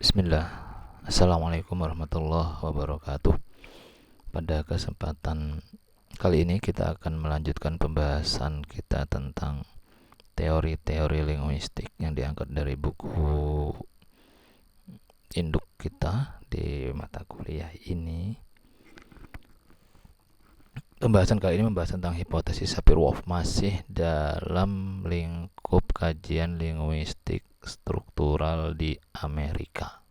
Bismillah. Assalamualaikum warahmatullahi wabarakatuh. Pada kesempatan kali ini kita akan melanjutkan pembahasan kita tentang teori-teori linguistik yang diangkat dari buku induk kita di mata kuliah ini. Pembahasan kali ini membahas tentang hipotesis Sapir-Whorf, masih dalam lingkup kajian linguistik struktural di Amerika.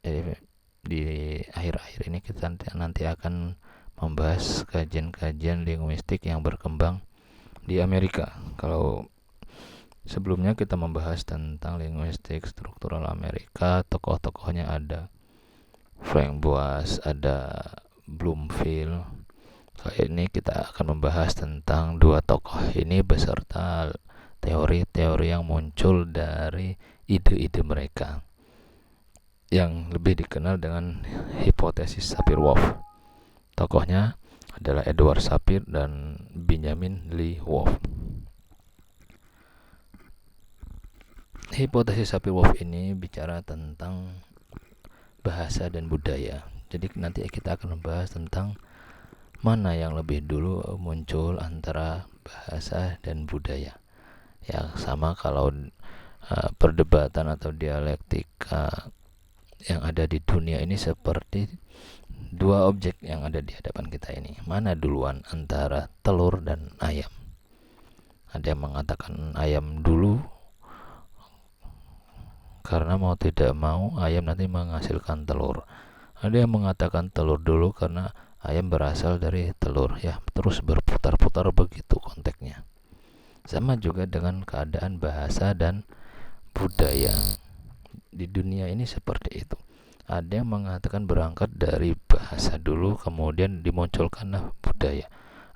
Di akhir-akhir ini kita nanti akan membahas kajian-kajian linguistik yang berkembang di Amerika. Kalau sebelumnya kita membahas tentang linguistik struktural Amerika, tokoh-tokohnya ada Frank Boas, ada Bloomfield. Kali ini kita akan membahas tentang dua tokoh ini beserta teori-teori yang muncul dari ide-ide mereka, yang lebih dikenal dengan hipotesis Sapir-Whorf. Tokohnya adalah Edward Sapir dan Benjamin Lee Whorf. Hipotesis Sapir-Whorf ini bicara tentang bahasa dan budaya. Jadi nanti kita akan membahas tentang mana yang lebih dulu muncul antara bahasa dan budaya. Ya, sama kalau perdebatan atau dialektika yang ada di dunia ini seperti dua objek yang ada di hadapan kita ini. Mana duluan antara telur dan ayam? Ada yang mengatakan ayam dulu karena mau tidak mau ayam nanti menghasilkan telur. Ada yang mengatakan telur dulu karena ayam berasal dari telur. Ya, terus berputar-putar begitu konteksnya. Sama juga dengan keadaan bahasa dan budaya di dunia ini seperti itu. Ada yang mengatakan berangkat dari bahasa dulu kemudian dimunculkanlah budaya.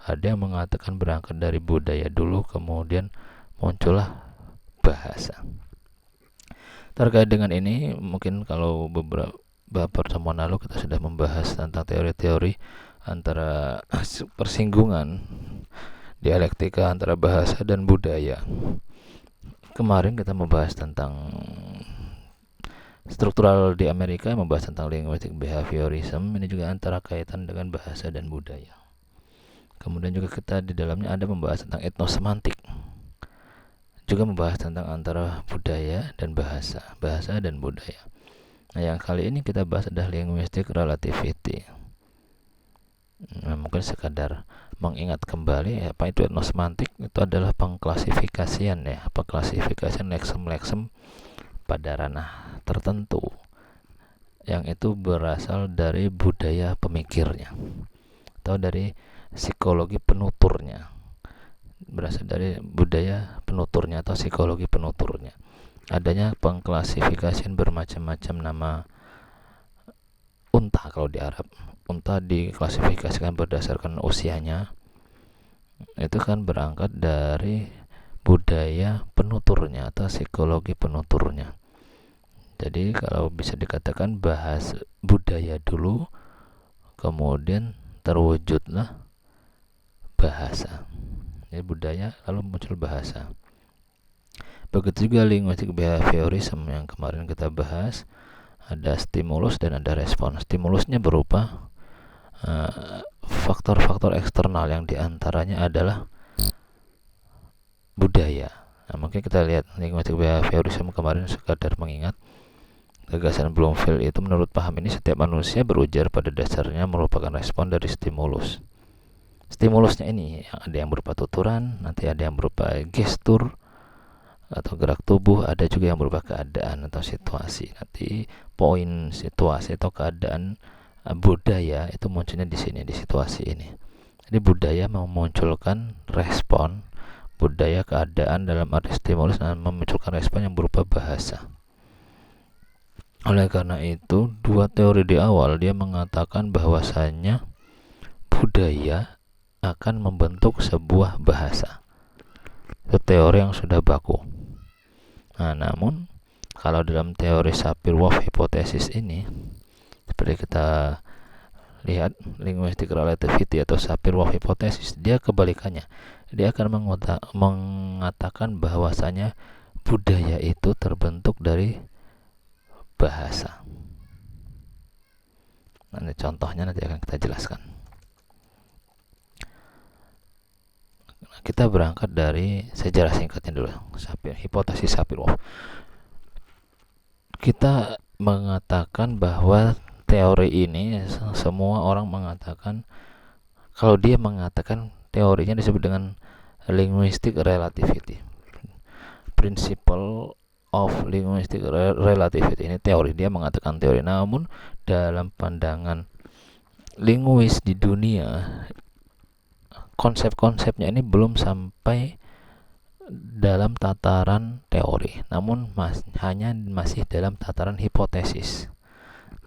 Ada yang mengatakan berangkat dari budaya dulu kemudian muncullah bahasa. Terkait dengan ini, mungkin kalau beberapa pertemuan lalu kita sudah membahas tentang teori-teori antara persinggungan dialektika antara bahasa dan budaya. Kemarin kita membahas tentang struktural di Amerika, membahas tentang linguistic behaviorism. Ini juga antara kaitan dengan bahasa dan budaya. Kemudian juga kita di dalamnya ada membahas tentang etnosemantik, juga membahas tentang antara budaya dan bahasa dan budaya. Nah, yang kali ini kita bahas adalah linguistic relativity. Nah, mungkin sekadar mengingat kembali apa itu etnosemantik. Itu adalah pengklasifikasian leksem-leksem pada ranah tertentu yang itu berasal dari budaya pemikirnya atau dari psikologi penuturnya, berasal dari budaya penuturnya atau psikologi penuturnya. Adanya pengklasifikasian bermacam-macam nama unta. Kalau di Arab, unta diklasifikasikan berdasarkan usianya. Itu kan berangkat dari budaya penuturnya atau psikologi penuturnya. Jadi kalau bisa dikatakan bahas budaya dulu, kemudian terwujudlah bahasa. Jadi budaya lalu muncul bahasa. Begitu juga linguistic behaviorism yang kemarin kita bahas, ada stimulus dan ada respon. Stimulusnya berupa faktor-faktor eksternal yang diantaranya adalah budaya. Nah, mungkin kita lihat linguistic behaviorism kemarin sekadar mengingat gagasan Bloomfield itu. Menurut paham ini, setiap manusia berujar pada dasarnya merupakan respon dari stimulus. Stimulusnya ini ada yang berupa tuturan, nanti ada yang berupa gestur atau gerak tubuh, ada juga yang berupa keadaan atau situasi. Nanti poin situasi atau keadaan budaya itu munculnya di sini, di situasi ini. Jadi budaya memunculkan respon, budaya keadaan dalam arti stimulus dan memunculkan respon yang berupa bahasa. Oleh karena itu, dua teori di awal dia mengatakan bahwasanya budaya akan membentuk sebuah bahasa. Itu teori yang sudah baku. Nah, namun kalau dalam teori Sapir-Whorf hipotesis ini, seperti kita lihat linguistic relativity atau Sapir-Whorf hipotesis, dia kebalikannya. Dia akan mengatakan bahwasanya budaya itu terbentuk dari bahasa. Nanti contohnya nanti akan kita jelaskan. Kita berangkat dari sejarah singkatnya dulu. Hipotesis Sapir-Whorf. Kita mengatakan bahwa teori ini, semua orang mengatakan, kalau dia mengatakan teorinya disebut dengan linguistic relativity, principle of linguistic relativity. Ini teori, dia mengatakan teori. Namun dalam pandangan linguis di dunia, konsep-konsepnya ini belum sampai dalam tataran teori, namun hanya masih dalam tataran hipotesis.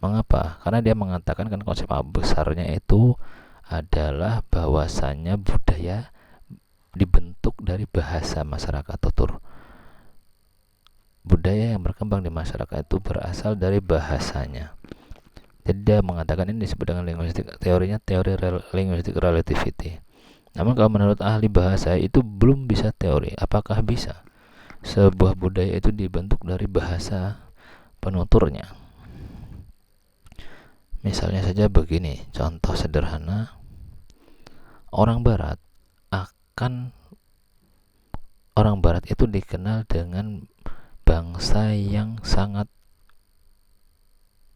Mengapa? Karena dia mengatakan kan konsep besarnya itu adalah bahwasannya budaya dibentuk dari bahasa masyarakat, tutur. Budaya yang berkembang di masyarakat itu berasal dari bahasanya. Jadi dia mengatakan ini disebut dengan linguistik, teorinya teori linguistic relativity. Namun kalau menurut ahli bahasa itu belum bisa teori. Apakah bisa sebuah budaya itu dibentuk dari bahasa penuturnya? Misalnya saja begini, contoh sederhana. Orang Barat itu dikenal dengan bangsa yang sangat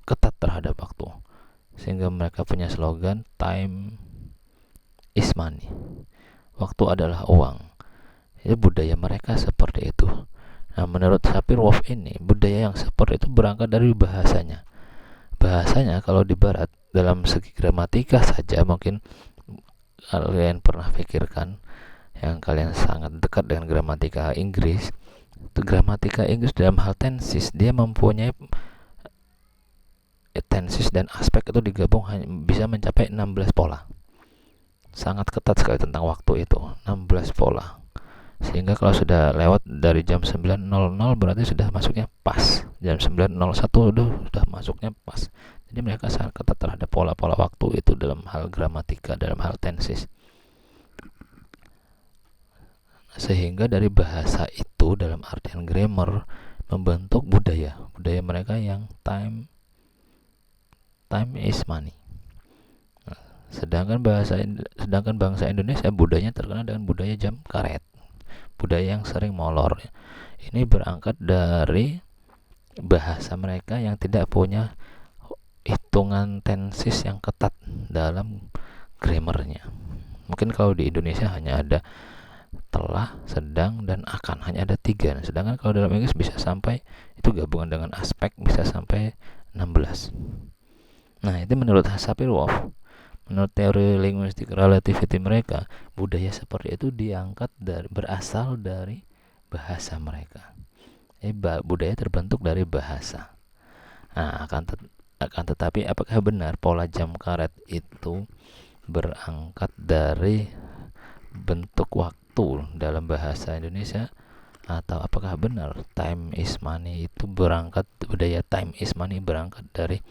ketat terhadap waktu, sehingga mereka punya slogan time is money. Waktu adalah uang. Itu budaya mereka seperti itu. Nah, menurut Sapir-Whorf ini, budaya yang seperti itu berangkat dari bahasanya. Bahasanya kalau di Barat, dalam segi gramatika saja, mungkin kalian pernah pikirkan, yang kalian sangat dekat dengan gramatika Inggris, itu gramatika Inggris dalam hal tenses, dia mempunyai tenses dan aspek itu digabung bisa mencapai 16 pola. Sangat ketat sekali tentang waktu itu, 16 pola. Sehingga kalau sudah lewat dari jam 9.00 berarti sudah masuknya pas. Jam 9.01 sudah masuknya pas. Jadi mereka sangat ketat terhadap pola-pola waktu itu dalam hal gramatika, dalam hal tenses. Sehingga dari bahasa itu dalam artian grammar membentuk budaya mereka yang time is money. Sedangkan bangsa Indonesia budayanya terkenal dengan budaya jam karet, budaya yang sering molor. Ini berangkat dari bahasa mereka yang tidak punya hitungan tenses yang ketat dalam grammarnya. Mungkin kalau di Indonesia hanya ada telah, sedang, dan akan, hanya ada 3. Sedangkan kalau dalam Inggris bisa sampai, itu gabungan dengan aspek, bisa sampai 16. Nah, itu menurut Sapir-Whorf. Menurut teori linguistic relativity mereka, budaya seperti itu berasal dari bahasa mereka. Budaya terbentuk dari bahasa. Nah, akan tetapi apakah benar pola jam karet itu berangkat dari bentuk waktu dalam bahasa Indonesia, atau apakah benar time is money itu budaya time is money berangkat dari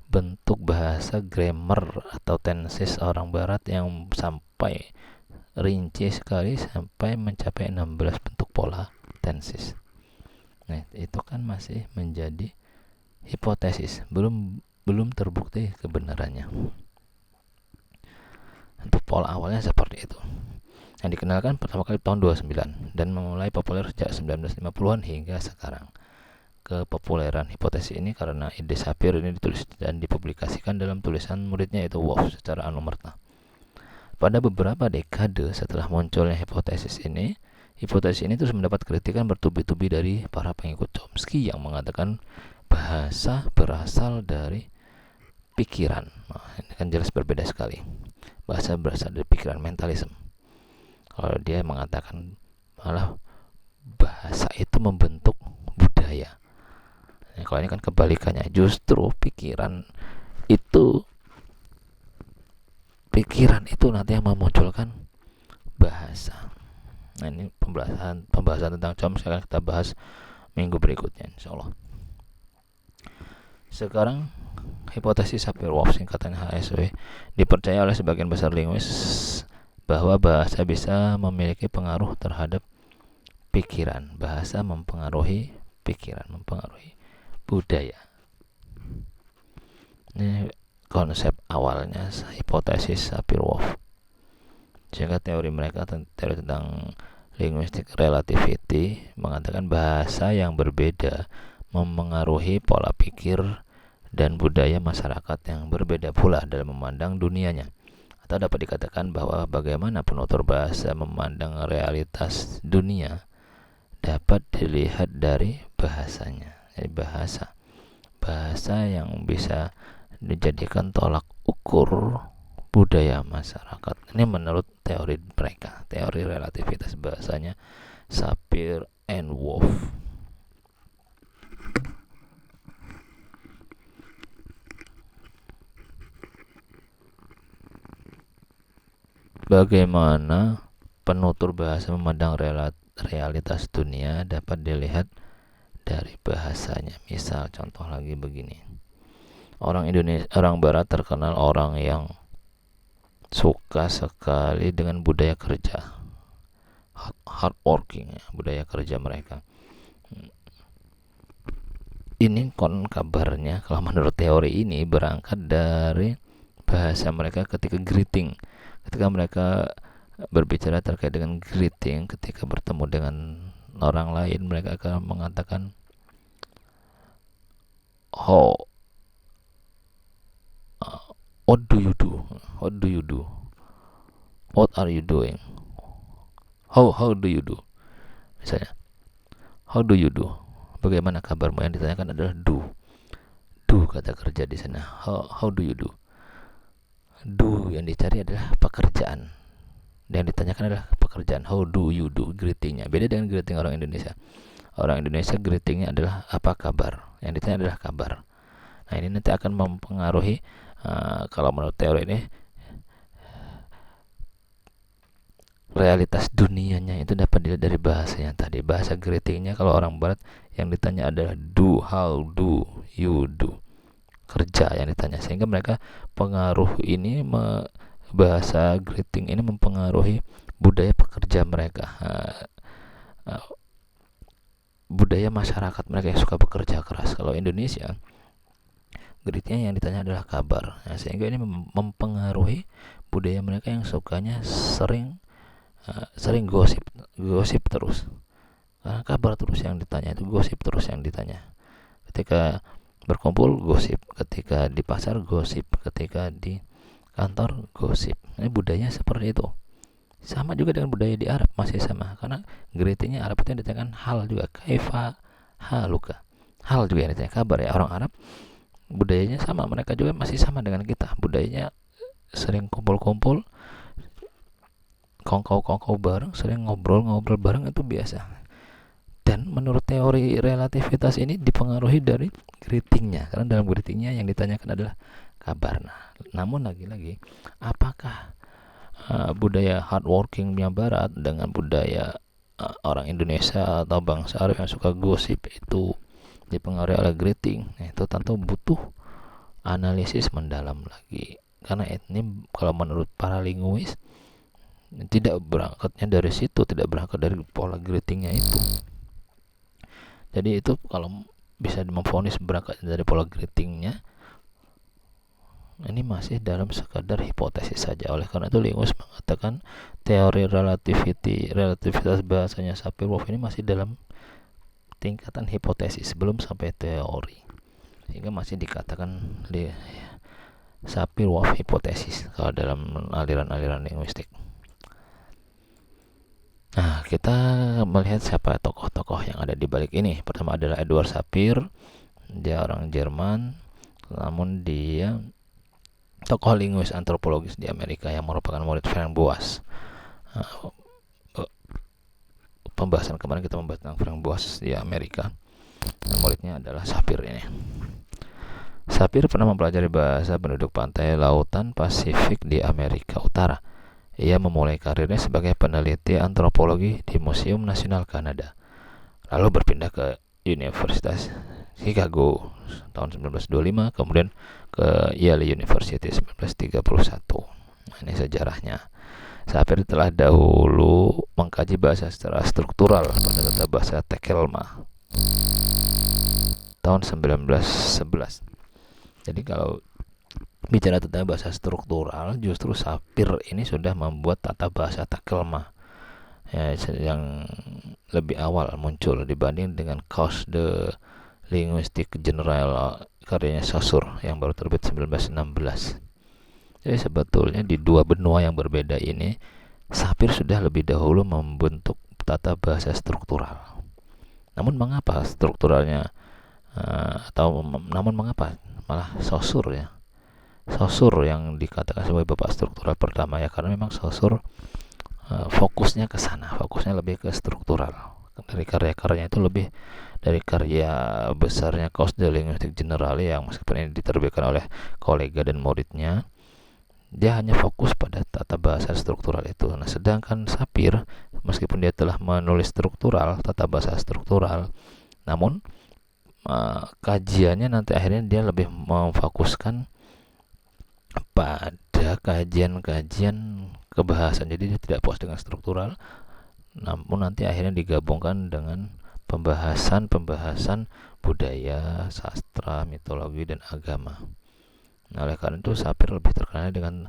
bentuk bahasa grammar atau tenses orang Barat yang sampai rinci sekali sampai mencapai 16 bentuk pola tenses. Nah, itu kan masih menjadi hipotesis, belum terbukti kebenarannya. Untuk pola awalnya seperti itu. Yang dikenalkan pertama kali tahun 29 dan mulai populer sejak 1950-an hingga sekarang. Kepopuleran hipotesis ini karena ide Sapir ini ditulis dan dipublikasikan dalam tulisan muridnya itu Whorf secara anumerta. Pada beberapa dekade setelah munculnya hipotesis ini terus mendapat kritikan bertubi-tubi dari para pengikut Chomsky yang mengatakan bahasa berasal dari pikiran. Nah, ini kan jelas berbeda sekali. Bahasa berasal dari pikiran, mentalisme. Kalau dia mengatakan malah bahasa itu membentuk budaya. Nah, kalau ini kan kebalikannya, justru pikiran itu nanti yang memunculkan bahasa. Nah, ini pembahasan tentang Chomsky akan kita bahas minggu berikutnya, insyaallah. Sekarang hipotesis Sapir-Whorf, singkatan HSW, dipercaya oleh sebagian besar linguis bahwa bahasa bisa memiliki pengaruh terhadap pikiran. Bahasa mempengaruhi pikiran, mempengaruhi budaya. Ini konsep awalnya hipotesis Sapir-Whorf. Sehingga teori mereka, teori tentang linguistic relativity, mengatakan bahasa yang berbeda memengaruhi pola pikir dan budaya masyarakat yang berbeda pula dalam memandang dunianya. Atau dapat dikatakan bahwa bagaimana penutur bahasa memandang realitas dunia dapat dilihat dari bahasanya. Jadi bahasa yang bisa dijadikan tolak ukur budaya masyarakat. Ini menurut teori mereka, teori relativitas bahasanya Sapir and Whorf. Bagaimana penutur bahasa memandang realitas dunia dapat dilihat dari bahasanya. Misal contoh lagi begini. Orang barat terkenal orang yang suka sekali dengan budaya kerja, hard working, budaya kerja mereka. Ini kabarnya kalau menurut teori ini berangkat dari bahasa mereka ketika greeting, ketika mereka berbicara terkait dengan greeting, ketika bertemu dengan orang lain mereka akan mengatakan what do you do, what are you doing, how do you do. Misalnya, how do you do, bagaimana kabarmu, yang ditanyakan adalah do kata kerja di sana. How do you do, yang dicari adalah pekerjaan, dan yang ditanyakan adalah pekerjaan. How do you do, greetingnya beda dengan greeting orang Indonesia. Orang Indonesia greetingnya adalah apa kabar, yang ditanya adalah kabar. Nah, ini nanti akan mempengaruhi kalau menurut teori ini realitas dunianya itu dapat dilihat dari bahasanya tadi. Bahasa greetingnya kalau orang barat yang ditanya adalah do, how do you do, kerja yang ditanya. Sehingga mereka pengaruh ini, bahasa greeting ini mempengaruhi budaya pekerja mereka, budaya masyarakat mereka yang suka bekerja keras. Kalau Indonesia greetingnya yang ditanya adalah kabar. Nah, sehingga ini mempengaruhi budaya mereka yang sukanya sering gosip terus. Karena kabar terus yang ditanya, itu gosip terus yang ditanya. Ketika berkumpul gosip, ketika di pasar gosip, ketika di kantor gosip. Ini budayanya seperti itu. Sama juga dengan budaya di Arab, masih sama. Karena greetingnya Arab itu yang ditanyakan hal juga, kaifa haluka. Hal juga yang ditanya kabar ya. Orang Arab budayanya sama, mereka juga masih sama dengan kita. Budayanya sering kumpul-kumpul, kongkow bareng, sering ngobrol bareng, itu biasa. Dan menurut teori relativitas ini dipengaruhi dari greetingnya, karena dalam greetingnya yang ditanyakan adalah kabar. Namun lagi-lagi, apakah budaya hardworkingnya Barat dengan budaya orang Indonesia atau bangsa Arab yang suka gosip itu dipengaruhi oleh greeting? Itu tentu butuh analisis mendalam lagi, karena ini kalau menurut para linguis tidak berangkatnya dari situ, tidak berangkat dari pola greetingnya itu. Jadi itu kalau bisa memvonis berangkat dari pola greetingnya, ini masih dalam sekadar hipotesis saja. Oleh karena itu linguis mengatakan teori relativitas bahasanya Sapir-Whorf ini masih dalam tingkatan hipotesis, belum sampai teori, sehingga masih dikatakan Sapir-Whorf hipotesis kalau dalam aliran-aliran linguistik. Nah, kita melihat siapa tokoh-tokoh yang ada di balik ini. Pertama adalah Edward Sapir. Dia orang Jerman, namun dia tokoh linguis antropologis di Amerika yang merupakan murid Frank Boas. Pembahasan kemarin kita membahas tentang Frank Boas di Amerika. Nah, muridnya adalah Sapir ini. Sapir pernah mempelajari bahasa penduduk pantai lautan Pasifik di Amerika Utara. Ia memulai karirnya sebagai peneliti antropologi di Museum Nasional Kanada, lalu berpindah ke Universitas Chicago tahun 1925, kemudian ke Yale University 1931. Nah, ini sejarahnya. Sapir telah dahulu mengkaji bahasa secara struktural pada tata bahasa Tekelma tahun 1911. Jadi kalau bicara tentang bahasa struktural, justru Sapir ini sudah membuat tata bahasa Takelma ya, yang lebih awal muncul dibanding dengan Cause de Linguistique Generale karyanya Saussure yang baru terbit 1916. Jadi sebetulnya di dua benua yang berbeda ini, Sapir sudah lebih dahulu membentuk tata bahasa struktural. Namun mengapa strukturalnya namun mengapa malah Saussure ya? Saussure yang dikatakan sebagai bapak struktural pertama ya, karena memang Saussure fokusnya ke sana, fokusnya lebih ke struktural. Dari karya-karyanya itu lebih dari karya besarnya Cause de Linguistique Generale yang meskipun ini diterbitkan oleh kolega dan muridnya, dia hanya fokus pada tata bahasa struktural itu. Nah, sedangkan Sapir meskipun dia telah menulis struktural, tata bahasa struktural, namun kajiannya nanti akhirnya dia lebih memfokuskan pada kajian-kajian kebahasaan. Jadi dia tidak puas dengan struktural, namun nanti akhirnya digabungkan dengan pembahasan budaya, sastra, mitologi, dan agama. Nah, oleh karena itu Sapir lebih terkenal dengan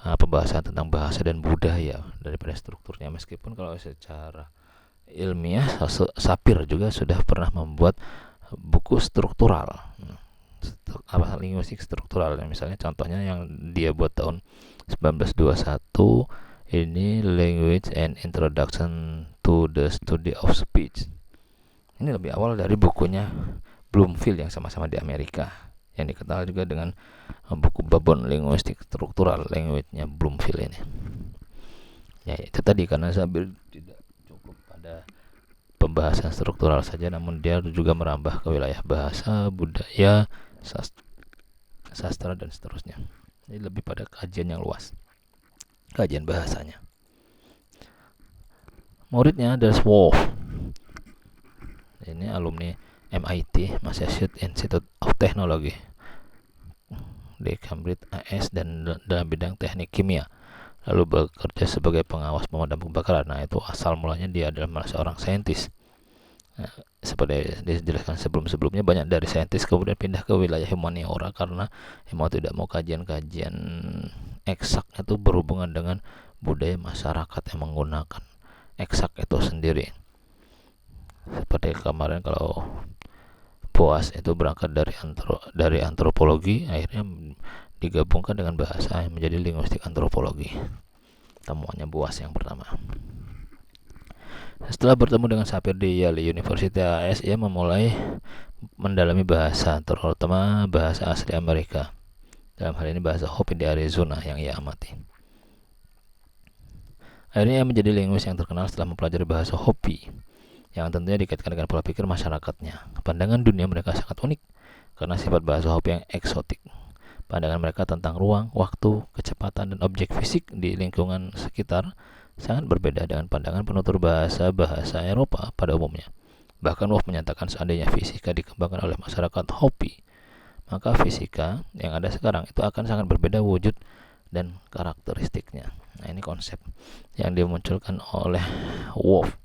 pembahasan tentang bahasa dan budaya daripada strukturnya. Meskipun kalau secara ilmiah Sapir juga sudah pernah membuat buku struktural, linguistik struktural. Misalnya contohnya yang dia buat tahun 1921 ini, Language and Introduction to the Study of Speech. Ini lebih awal dari bukunya Bloomfield yang sama-sama di Amerika, yang dikenal juga dengan buku Babon Linguistik Struktural, language-nya Bloomfield ini. Ya itu tadi, karena Sapir tidak cukup pada pembahasan struktural saja, namun dia juga merambah ke wilayah bahasa, budaya, sastra, dan seterusnya. Jadi lebih pada kajian yang luas, kajian bahasanya. Muridnya adalah Wolf. Ini alumni MIT, Massachusetts Institute of Technology di Cambridge AS, dan dalam bidang teknik kimia, lalu bekerja sebagai pengawas pemadam kebakaran. Nah, itu asal mulanya dia adalah seorang saintis. Nah, seperti dijelaskan sebelumnya, banyak dari saintis kemudian pindah ke wilayah humaniora karena mau tidak mau kajian-kajian eksak itu berhubungan dengan budaya masyarakat yang menggunakan eksak itu sendiri. Seperti kemarin kalau Boas itu berangkat dari antropologi, akhirnya digabungkan dengan bahasa yang menjadi linguistik antropologi. Temuannya Boas yang pertama. Setelah bertemu dengan Sapir di Yale University AS, ia memulai mendalami bahasa, terutama bahasa asli Amerika. Dalam hal ini bahasa Hopi di Arizona yang ia amati. Akhirnya ia menjadi linguis yang terkenal setelah mempelajari bahasa Hopi, yang tentunya dikaitkan dengan pola pikir masyarakatnya. Pandangan dunia mereka sangat unik karena sifat bahasa Hopi yang eksotik. Pandangan mereka tentang ruang, waktu, kecepatan, dan objek fisik di lingkungan sekitar sangat berbeda dengan pandangan penutur bahasa Eropa pada umumnya. Bahkan Wolf menyatakan seandainya fisika dikembangkan oleh masyarakat Hopi, maka fisika yang ada sekarang itu akan sangat berbeda wujud dan karakteristiknya. Nah, ini konsep yang dimunculkan oleh Wolf.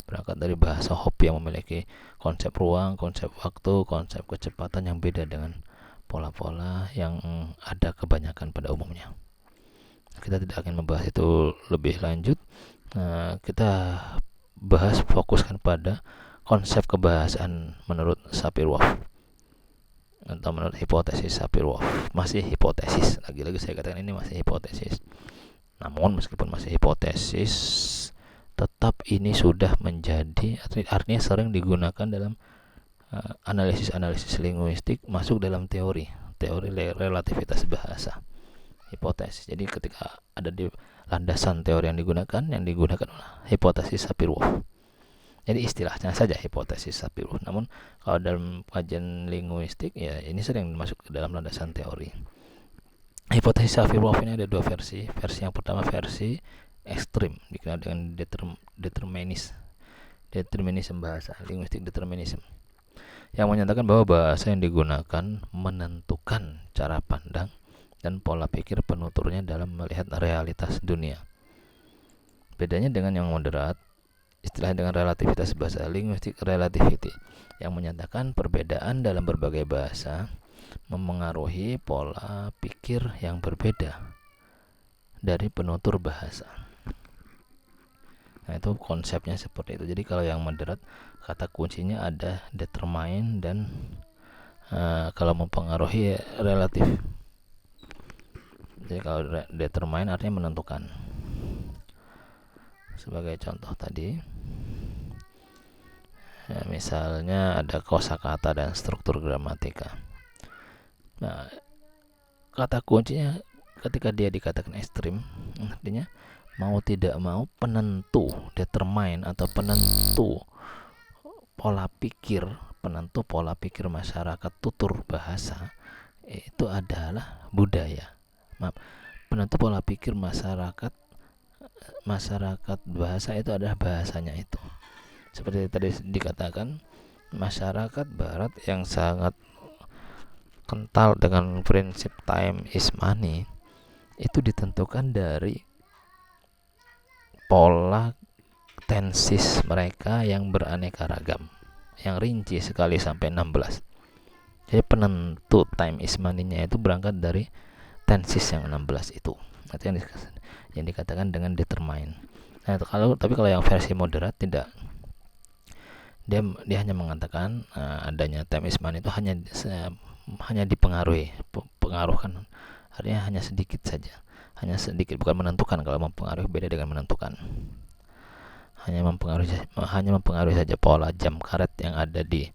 Berangkat dari bahasa Hopi yang memiliki konsep ruang, konsep waktu, konsep kecepatan yang beda dengan pola-pola yang ada kebanyakan pada umumnya. Kita tidak akan membahas itu lebih lanjut. Kita bahas, fokuskan pada konsep kebahasaan menurut Sapir-Whorf atau menurut hipotesis Sapir-Whorf. Masih hipotesis, lagi-lagi saya katakan ini masih hipotesis. Namun meskipun masih hipotesis, tetap ini sudah menjadi, artinya sering digunakan dalam analisis linguistik, masuk dalam teori relativitas bahasa. Hipotesis. Jadi ketika ada di landasan teori yang digunakan adalah hipotesis Sapir-Whorf. Jadi istilahnya saja hipotesis Sapir-Whorf. Namun kalau dalam kajian linguistik ya ini sering masuk ke dalam landasan teori. Hipotesis Sapir-Whorf ini ada dua versi. Versi yang pertama versi ekstrim, dikenal dengan determinisme bahasa, linguistik determinism, yang menyatakan bahwa bahasa yang digunakan menentukan cara pandang dan pola pikir penuturnya dalam melihat realitas dunia. Bedanya dengan yang moderat, istilah dengan relativitas bahasa, linguistic relativity, yang menyatakan perbedaan dalam berbagai bahasa memengaruhi pola pikir yang berbeda dari penutur bahasa. Nah, itu konsepnya seperti itu. Jadi kalau yang moderat, kata kuncinya ada determine dan kalau mempengaruhi relatif. Jadi kalau determine artinya menentukan. Sebagai contoh tadi, ya, misalnya ada kosakata dan struktur gramatika. Nah, kata kuncinya ketika dia dikatakan ekstrim, artinya mau tidak mau penentu, determine atau penentu pola pikir masyarakat tutur bahasa itu adalah budaya. Penentu pola pikir masyarakat bahasa itu adalah bahasanya itu. Seperti tadi dikatakan, masyarakat barat yang sangat kental dengan prinsip time is money itu ditentukan dari pola tensis mereka yang beraneka ragam, yang rinci sekali sampai 16. Jadi penentu time is money-nya itu berangkat dari tensis yang 16 itu. Itu yang dikatakan dengan determine. Nah, tapi kalau yang versi moderat tidak. Dia hanya mengatakan adanya time is money itu hanya dipengaruhi, pengaruhkan artinya hanya sedikit saja, hanya sedikit, bukan menentukan. Kalau mempengaruhi beda dengan menentukan. Hanya mempengaruhi saja pola jam karet yang ada di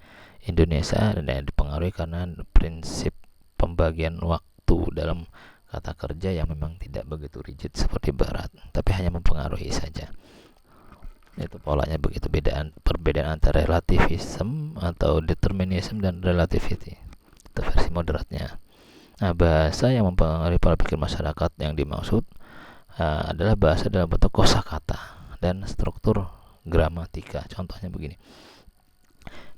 Indonesia, dan dipengaruhi karena prinsip pembagian waktu dalam kata kerja yang memang tidak begitu rigid seperti barat, tapi hanya mempengaruhi saja. Itu polanya begitu. Perbedaan antara relativism atau determinism dan relativity, itu versi moderatnya. Nah, bahasa yang mempengaruhi pola pikir masyarakat yang dimaksud adalah bahasa dalam bentuk kosakata dan struktur gramatika. Contohnya begini,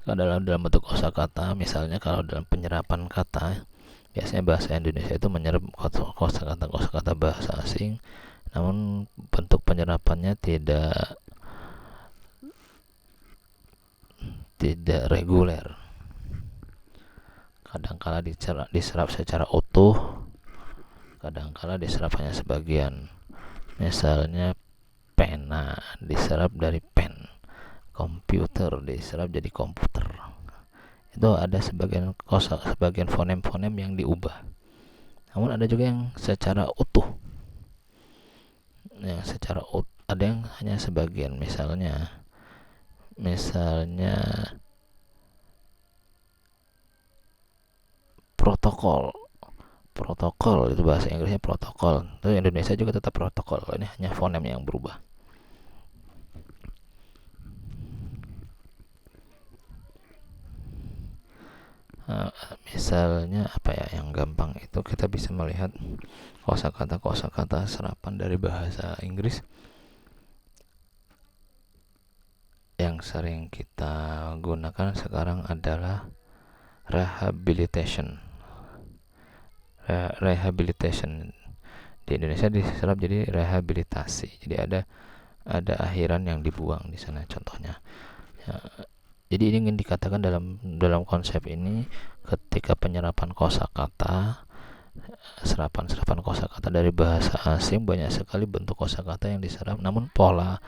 kalau dalam bentuk kosakata, misalnya kalau dalam penyerapan kata, biasanya bahasa Indonesia itu menyerap kosakata bahasa asing, namun bentuk penyerapannya tidak reguler. Kadangkala diserap secara utuh, kadangkala diserap hanya sebagian. Misalnya pena diserap dari pen, komputer diserap jadi komputer. Itu ada sebagian fonem-fonem yang diubah. Namun ada juga yang secara utuh. Ada yang hanya sebagian. Misalnya protokol itu bahasa Inggrisnya protokol, itu Indonesia juga tetap protokol. Ini hanya fonem yang berubah. Misalnya apa ya yang gampang itu, kita bisa melihat kosakata serapan dari bahasa Inggris yang sering kita gunakan sekarang adalah rehabilitation. Di Indonesia diserap jadi rehabilitasi. Jadi ada akhiran yang dibuang di sana contohnya. Ya, jadi ini ingin dikatakan dalam konsep ini, ketika penyerapan kosakata, serapan kosakata dari bahasa asing, banyak sekali bentuk kosakata yang diserap, namun pola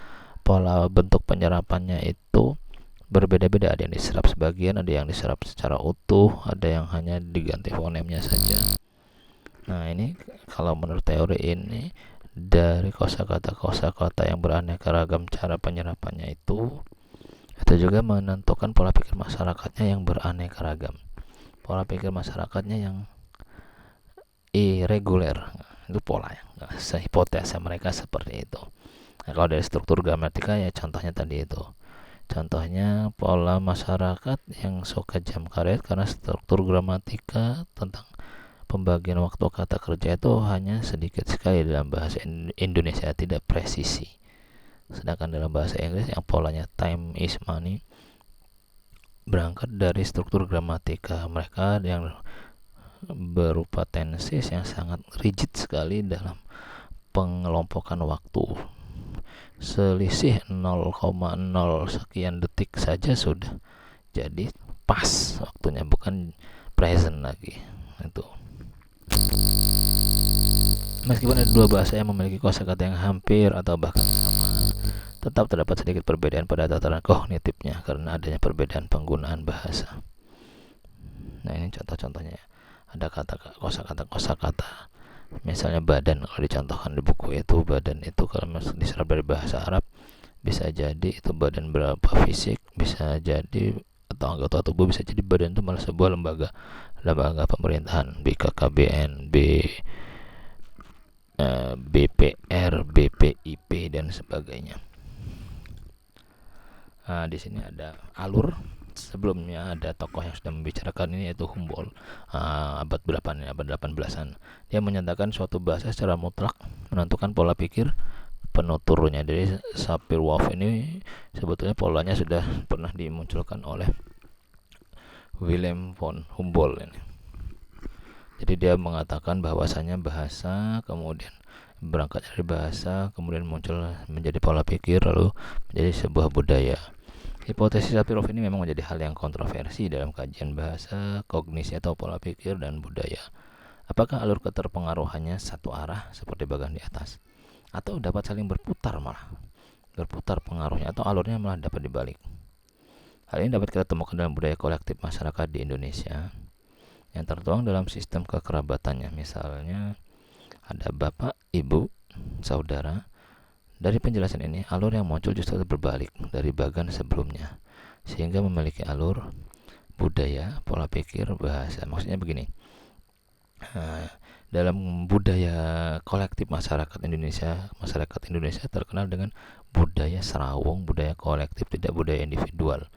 bentuk penyerapannya itu berbeda-beda. Ada yang diserap sebagian, ada yang diserap secara utuh, ada yang hanya diganti fonemnya saja. Nah, ini kalau menurut teori ini, dari kosakata yang beraneka ragam cara penyerapannya itu juga menentukan pola pikir masyarakatnya yang beraneka ragam. Pola pikir masyarakatnya yang irreguler, itu pola yang hipotesa mereka seperti itu. Nah, kalau dari struktur gramatika ya contohnya tadi itu. Contohnya pola masyarakat yang suka jam karet karena struktur gramatika tentang pembagian waktu kata kerja itu hanya sedikit sekali dalam bahasa Indonesia, tidak presisi. Sedangkan dalam bahasa Inggris yang polanya time is money berangkat dari struktur gramatika mereka yang berupa tenses yang sangat rigid sekali dalam pengelompokan waktu. Selisih 0,0 sekian detik saja sudah jadi pas waktunya, bukan present lagi. Itu. Meskipun ada dua bahasa yang memiliki kosakata yang hampir atau bahkan sama, tetap terdapat sedikit perbedaan pada tataran kognitifnya karena adanya perbedaan penggunaan bahasa. Nah, ini contoh-contohnya. Ada kosakata. Misalnya badan, kalau dicontohkan di buku itu, badan itu kalau diserap dari bahasa Arab bisa jadi itu badan berapa fisik, bisa jadi atau anggota tubuh, bisa jadi badan itu malah sebuah lembaga pemerintahan, BKKBN, BPR, BPIP dan sebagainya. Nah, di sini ada alur. Sebelumnya ada tokoh yang sudah membicarakan ini, yaitu Humboldt, abad berapa nih? Abad 18-an. Dia menyatakan suatu bahasa secara mutlak menentukan pola pikir penuturnya. Jadi Sapir-Whorf ini sebetulnya polanya sudah pernah dimunculkan oleh Wilhelm von Humboldt ini. Jadi dia mengatakan bahwasanya bahasa kemudian berangkat dari bahasa kemudian muncul menjadi pola pikir lalu menjadi sebuah budaya. Hipotesis Sapir-Whorf ini memang menjadi hal yang kontroversi dalam kajian bahasa, kognisi atau pola pikir dan budaya. Apakah alur keterpengaruhannya satu arah seperti bagian di atas, atau dapat saling berputar pengaruhnya, atau alurnya malah dapat dibalik? Hal ini dapat kita temukan dalam budaya kolektif masyarakat di Indonesia yang tertuang dalam sistem kekerabatannya. Misalnya ada bapak, ibu, saudara. Dari penjelasan ini, alur yang muncul justru berbalik dari bagan sebelumnya, sehingga memiliki alur budaya, pola pikir, bahasa. Maksudnya begini, dalam budaya kolektif masyarakat Indonesia terkenal dengan budaya serawung, budaya kolektif, tidak budaya individual.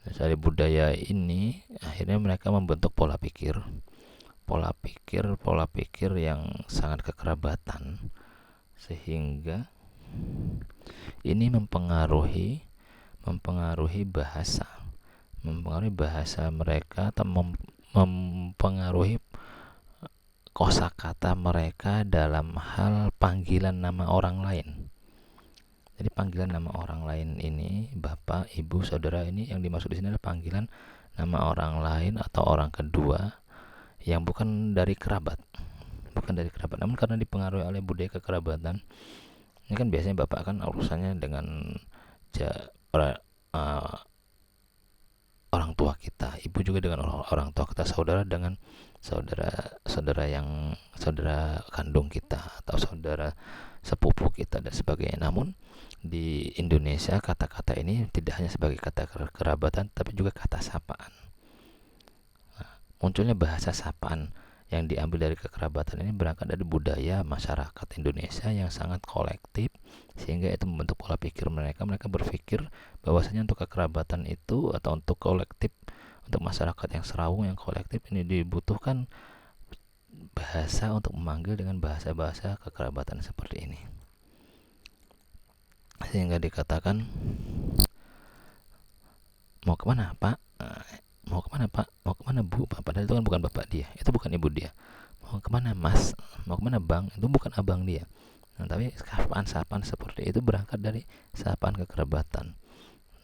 Dari budaya ini, akhirnya mereka membentuk pola pikir yang sangat kekerabatan, sehingga ini mempengaruhi bahasa mereka, atau mempengaruhi kosakata mereka dalam hal panggilan nama orang lain. Jadi panggilan nama orang lain ini, bapak, ibu, saudara, ini yang dimaksud di sini adalah panggilan nama orang lain atau orang kedua yang bukan dari kerabat, namun karena dipengaruhi oleh budaya kekerabatan. Ini kan biasanya bapak kan urusannya dengan orang tua kita, ibu juga dengan orang tua kita, saudara dengan saudara kandung kita atau saudara sepupu kita dan sebagainya. Namun di Indonesia kata-kata ini tidak hanya sebagai kata kerabatan, tapi juga kata sapaan. Munculnya bahasa sapaan yang diambil dari kekerabatan ini berangkat dari budaya masyarakat Indonesia yang sangat kolektif, sehingga itu membentuk pola pikir mereka. Mereka berpikir bahwasanya untuk kekerabatan itu atau untuk kolektif, untuk masyarakat yang serawung, yang kolektif ini dibutuhkan bahasa untuk memanggil dengan bahasa-bahasa kekerabatan seperti ini. Sehingga dikatakan, mau kemana pak? Mau kemana pak? Mau kemana bu? Padahal itu kan bukan bapak dia, itu bukan ibu dia. Mau kemana mas? Mau kemana bang? Itu bukan abang dia. Nah, tapi sapaan seperti itu berangkat dari sapaan kekerabatan.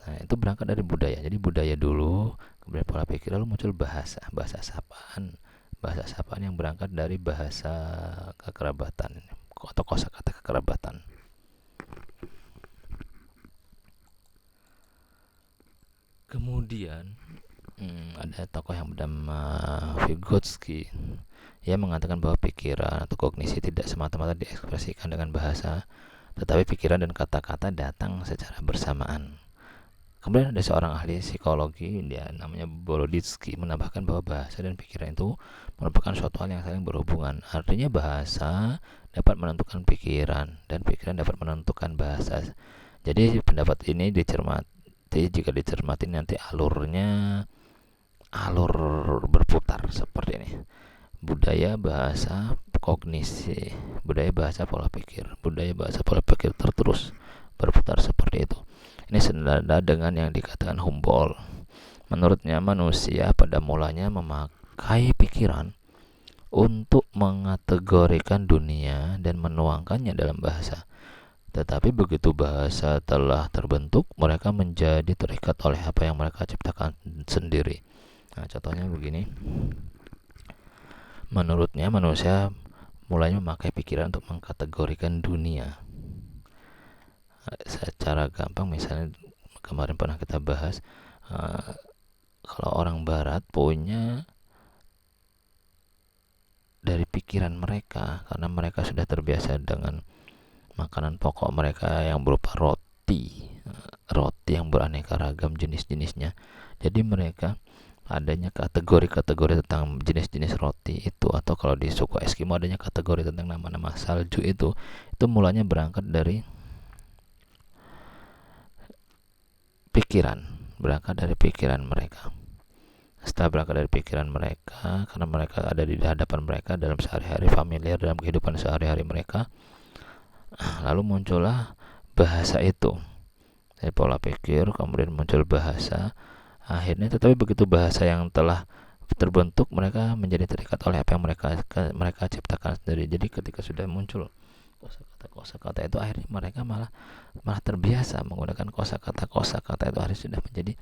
Nah, itu berangkat dari budaya. Jadi budaya dulu, kemudian pola pikir, lalu muncul bahasa sapaan yang berangkat dari bahasa kekerabatan atau kosakata kekerabatan. Kemudian ada tokoh yang bernama Vygotsky. Ia mengatakan bahwa pikiran atau kognisi tidak semata-mata diekspresikan dengan bahasa, tetapi pikiran dan kata-kata datang secara bersamaan. Kemudian ada seorang ahli psikologi, dia namanya Boloditsky, menambahkan bahwa bahasa dan pikiran itu merupakan suatu hal yang saling berhubungan. Artinya bahasa dapat menentukan pikiran dan pikiran dapat menentukan bahasa. Jadi pendapat ini jika dicermati nanti alur berputar seperti ini: budaya, bahasa, kognisi, budaya, bahasa, pola pikir, budaya, bahasa, pola pikir, terus berputar seperti itu. Ini senada dengan yang dikatakan Humboldt. Menurutnya, manusia pada mulanya memakai pikiran untuk mengategorikan dunia dan menuangkannya dalam bahasa. Tetapi begitu bahasa telah terbentuk, mereka menjadi terikat oleh apa yang mereka ciptakan sendiri. Nah, contohnya begini. Menurutnya manusia mulai memakai pikiran untuk mengkategorikan dunia. Secara gampang, misalnya kemarin pernah kita bahas, kalau orang barat punya dari pikiran mereka, karena mereka sudah terbiasa dengan makanan pokok mereka yang berupa roti yang beraneka ragam jenis-jenisnya. Jadi mereka adanya kategori-kategori tentang jenis-jenis roti itu, atau kalau di suku Eskimo adanya kategori tentang nama-nama salju itu mulanya berangkat dari pikiran mereka. Setelah berangkat dari pikiran mereka, karena mereka ada di hadapan mereka dalam sehari-hari, familiar dalam kehidupan sehari-hari mereka, lalu muncullah bahasa itu dari pola pikir, kemudian muncul bahasa. Akhirnya, tetapi begitu bahasa yang telah terbentuk, mereka menjadi terikat oleh apa yang mereka ciptakan sendiri. Jadi ketika sudah muncul kosakata itu, akhirnya mereka malah terbiasa menggunakan kosakata itu, akhirnya sudah menjadi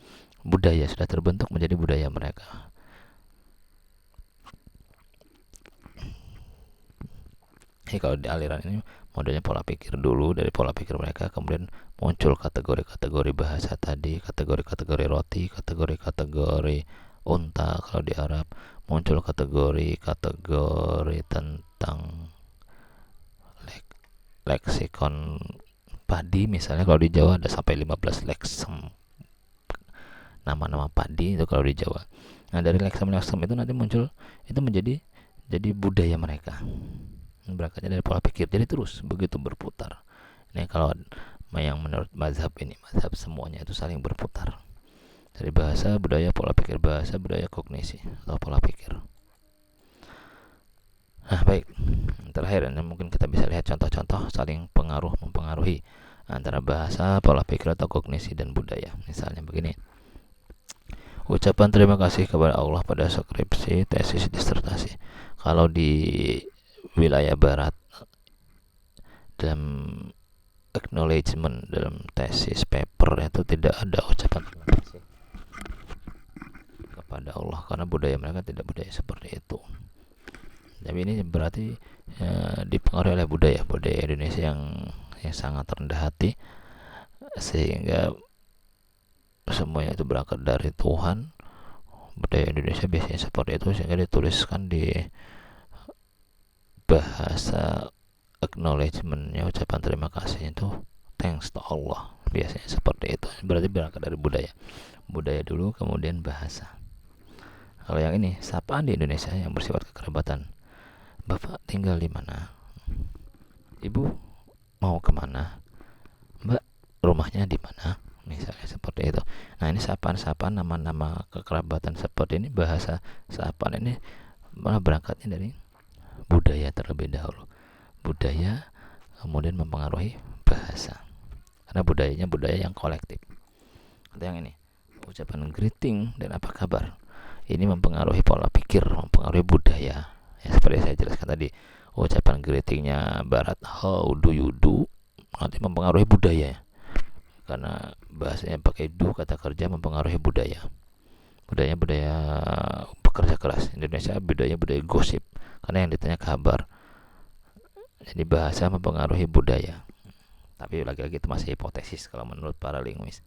budaya, sudah terbentuk menjadi budaya mereka. Jadi kalau di aliran ini modelnya pola pikir dulu, dari pola pikir mereka kemudian muncul kategori-kategori bahasa tadi, kategori-kategori roti, kategori-kategori unta kalau di Arab, muncul kategori-kategori tentang leksikon padi, misalnya kalau di Jawa ada sampai 15 leksem nama-nama padi itu kalau di Jawa. Nah, dari leksem-leksem itu nanti muncul, itu menjadi budaya mereka. Berangkatnya dari pola pikir, jadi terus begitu berputar. Ini kalau yang menurut mazhab ini, mazhab semuanya itu saling berputar dari bahasa, budaya, pola pikir, bahasa, budaya, kognisi atau pola pikir. Nah, baik, terakhir ini mungkin kita bisa lihat contoh-contoh saling mempengaruhi antara bahasa, pola pikir atau kognisi dan budaya. Misalnya begini, ucapan terima kasih kepada Allah pada skripsi, tesis, disertasi. Kalau di wilayah barat, dalam acknowledgement, dalam tesis paper itu tidak ada ucapan terima kasih kepada Allah, karena budaya mereka tidak budaya seperti itu. Tapi ini berarti dipengaruhi oleh budaya Indonesia yang sangat rendah hati, sehingga semuanya itu berangkat dari Tuhan. Budaya Indonesia biasanya seperti itu, sehingga dituliskan di bahasa acknowledgement-nya, ucapan terima kasih itu thanks to Allah, biasanya seperti itu. Berarti berangkat dari budaya dulu, kemudian bahasa. Kalau yang ini sapaan di Indonesia yang bersifat kekerabatan, Bapak tinggal di mana, Ibu mau kemana, Mbak rumahnya di mana, misalnya seperti itu. Nah, ini sapaan nama-nama kekerabatan seperti ini, bahasa sapaan ini malah berangkatnya dari budaya terlebih dahulu. Budaya kemudian mempengaruhi bahasa, karena budayanya budaya yang kolektif. Atau yang ini, ucapan greeting dan apa kabar, ini mempengaruhi pola pikir, mempengaruhi budaya. Ya, seperti saya jelaskan tadi, ucapan greetingnya barat, how do you do, nanti mempengaruhi budaya, karena bahasanya pakai do, kata kerja, mempengaruhi budaya pekerja keras. Indonesia budaya gosip, karena yang ditanya kabar. Jadi bahasa mempengaruhi budaya, tapi lagi-lagi itu masih hipotesis kalau menurut para linguis.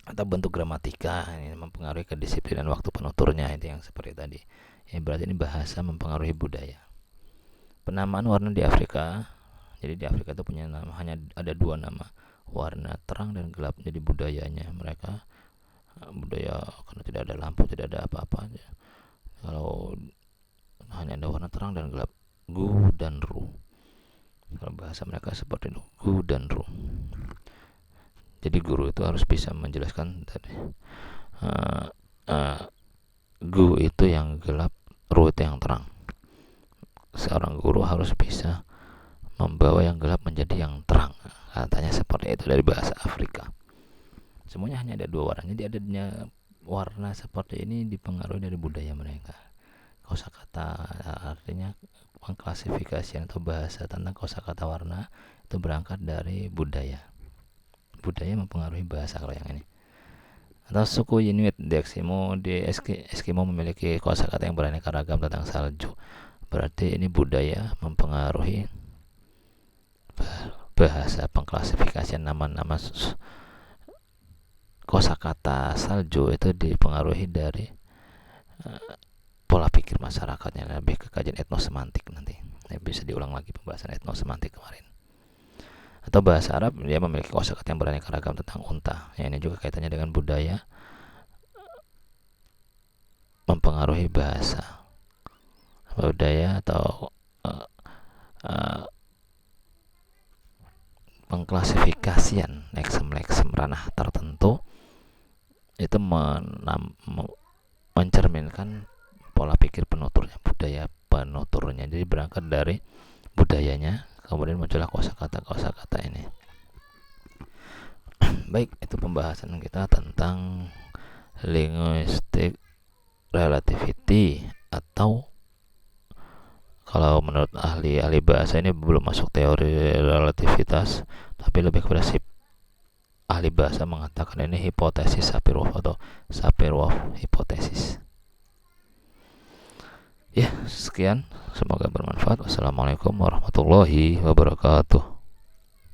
Atau bentuk gramatika, ini mempengaruhi kedisiplinan waktu penuturnya, itu yang seperti tadi. Ya, berarti ini bahasa mempengaruhi budaya. Penamaan warna di Afrika, jadi di Afrika itu punya nama, hanya ada dua nama, warna terang dan gelap. Jadi budayanya mereka budaya karena tidak ada lampu, tidak ada apa-apa. Kalau hanya ada warna terang dan gelap, gu dan ru. Kalau bahasa mereka seperti itu, gu dan ru. Jadi guru itu harus bisa menjelaskan tadi, gu itu yang gelap, ru itu yang terang. Seorang guru harus bisa membawa yang gelap menjadi yang terang, katanya seperti itu dari bahasa Afrika. Semuanya hanya ada dua warna. Jadi adanya warna seperti ini dipengaruhi dari budaya mereka. Kosakata artinya pengklasifikasian atau bahasa tentang kosakata warna itu berangkat dari budaya mempengaruhi bahasa. Kalau yang ini, Atau suku Inuit di Eskimo memiliki kosakata yang beraneka ragam tentang salju. Berarti ini budaya mempengaruhi bahasa. Pengklasifikasian nama-nama kosakata salju itu dipengaruhi dari pola pikir masyarakatnya, lebih ke kajian etnosemantik nanti. Bisa diulang lagi pembahasan etnosemantik kemarin. Atau bahasa Arab, dia memiliki kosakata yang beraneka ragam tentang unta. Ya, ini juga kaitannya dengan budaya mempengaruhi bahasa. Budaya atau pengklasifikasian leksem-leksem ranah tertentu itu mencerminkan pola pikir penuturnya, budaya penuturnya. Jadi berangkat dari budayanya, kemudian muncullah kosakata ini. Baik, itu pembahasan kita tentang linguistic relativity, atau kalau menurut ahli bahasa ini belum masuk teori relativitas, tapi lebih kepada ahli bahasa mengatakan ini hipotesis Sapir-Whorf atau Sapir-Whorf hipotesis. Ya, sekian, semoga bermanfaat. Wassalamualaikum warahmatullahi wabarakatuh.